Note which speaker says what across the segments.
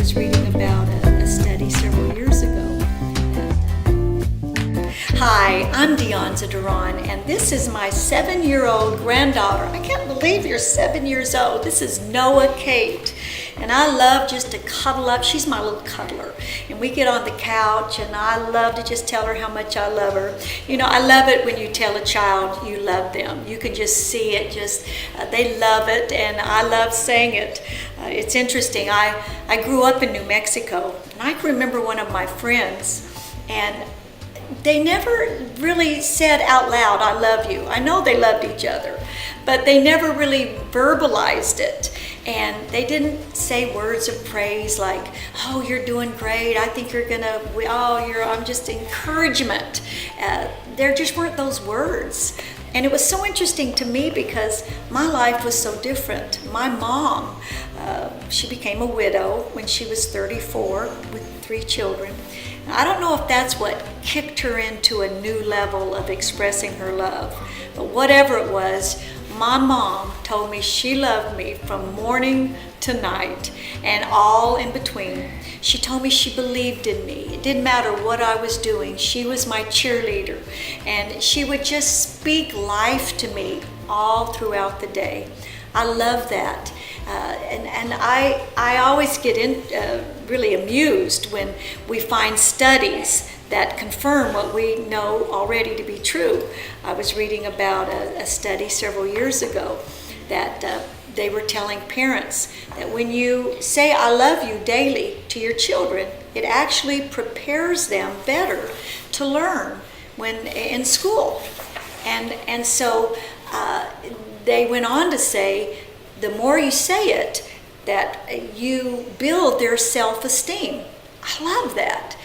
Speaker 1: was reading about a study several years ago. Hi, I'm DeAnza Duron, and this is my 7-year-old granddaughter. I can't believe you're 7 years old. This is Noah Kate, and I love just to cuddle up. She's my little cuddler, and we get on the couch, and I love to just tell her how much I love her. You know, I love it when you tell a child you love them. You can just see it, they love it, and I love saying it. It's interesting. I grew up in New Mexico, and I can remember one of my friends, and they never really said out loud, I love you. I know they loved each other, but they never really verbalized it. And they didn't say words of praise like, oh, you're doing great. I think you're gonna, I'm just encouragement. There just weren't those words. And it was so interesting to me because my life was so different. My mom, she became a widow when she was 34 with 3 children. I don't know if that's what kicked her into a new level of expressing her love, but whatever it was, my mom told me she loved me from morning to night and all in between. She told me she believed in me. It didn't matter what I was doing. She was my cheerleader, and she would just speak life to me all throughout the day. I love that. And I always get really amused when we find studies that confirm what we know already to be true. I was reading about a study several years ago that they were telling parents that when you say I love you daily to your children, it actually prepares them better to learn when in school. And so they went on to say, the more you say it, that you build their self-esteem. I love that.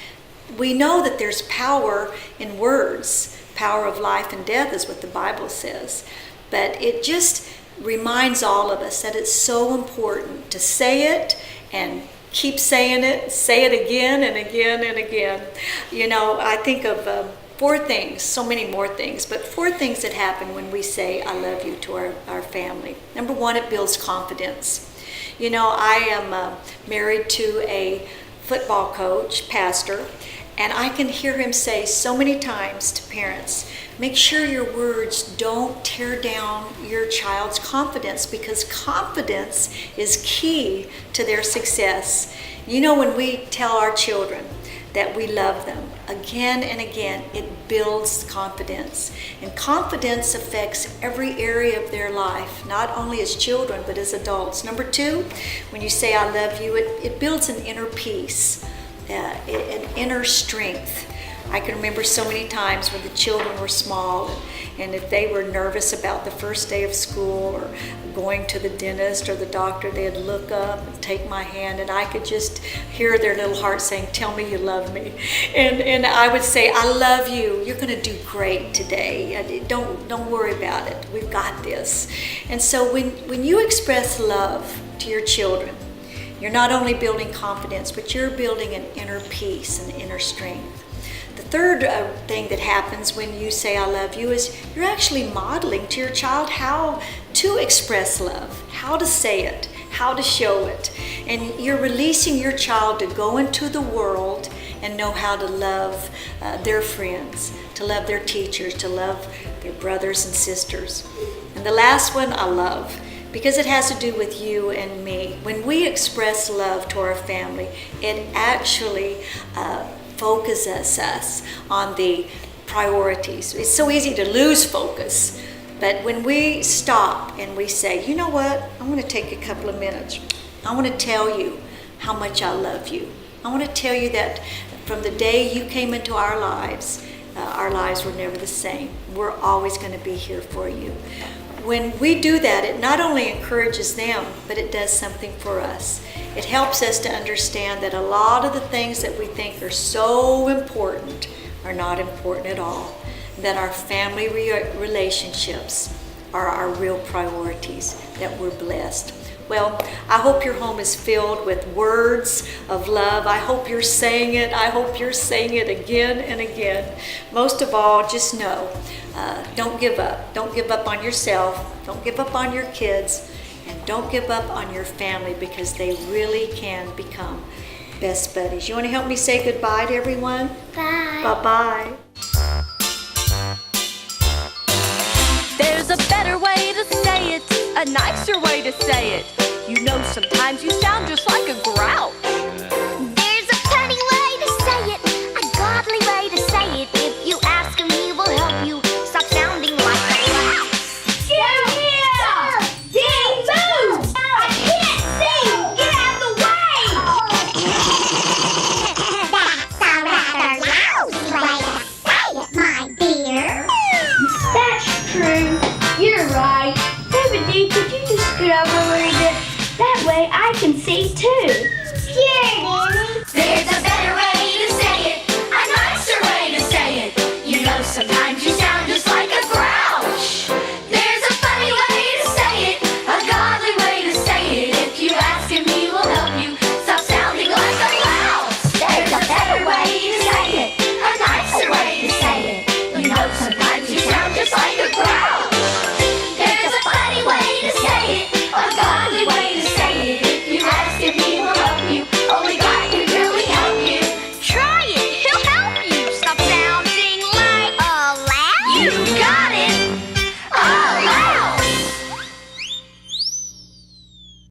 Speaker 1: We know that there's power in words. Power of life and death is what the Bible says. But it just reminds all of us that it's so important to say it and keep saying it, say it again and again and again. You know, I think of 4 things, so many more things, but 4 things that happen when we say I love you to our family. Number 1, it builds confidence. You know, I am married to a football coach, pastor, and I can hear him say so many times to parents, make sure your words don't tear down your child's confidence, because confidence is key to their success. You know, when we tell our children that we love them again and again, it builds confidence. And confidence affects every area of their life, not only as children, but as adults. Number 2, when you say I love you, it builds an inner peace, an inner strength. I can remember so many times when the children were small, and if they were nervous about the first day of school or going to the dentist or the doctor, they'd look up and take my hand, and I could just hear their little heart saying, tell me you love me. And I would say, I love you. You're going to do great today. Don't worry about it. We've got this. And so when you express love to your children, you're not only building confidence, but you're building an inner peace and inner strength. The third thing that happens when you say I love you is you're actually modeling to your child how to express love, how to say it, how to show it. And you're releasing your child to go into the world and know how to love their friends, to love their teachers, to love their brothers and sisters. And the last one I love, because it has to do with you and me. When we express love to our family, it actually focuses us on the priorities. It's so easy to lose focus, but when we stop and we say, you know what, I'm going to take a couple of minutes. I want to tell you how much I love you. I want to tell you that from the day you came into our lives were never the same. We're always going to be here for you. When we do that, it not only encourages them, but it does something for us. It helps us to understand that a lot of the things that we think are so important are not important at all. That our family relationships are our real priorities, that we're blessed. Well, I hope your home is filled with words of love. I hope you're saying it. I hope you're saying it again and again. Most of all, just know, don't give up. Don't give up on yourself. Don't give up on your kids. And don't give up on your family because they really can become best buddies. You want to help me say goodbye to everyone?
Speaker 2: Bye.
Speaker 1: Bye-bye.
Speaker 3: There's a better way to say it, a nicer way to say it. You know, sometimes you sound just like a growl.
Speaker 2: There's a funny way to say it, a godly way to say it. If you ask him, he will help you stop sounding like a growl.
Speaker 4: Get here! Ding, move! I can't sing! Get out of the way!
Speaker 2: That's a rather lousy way to say it, my dear.
Speaker 4: That's true. You're right. David D, could you just scoot over a little bit? That way I can see too.
Speaker 2: Sure, Danny.
Speaker 4: There's a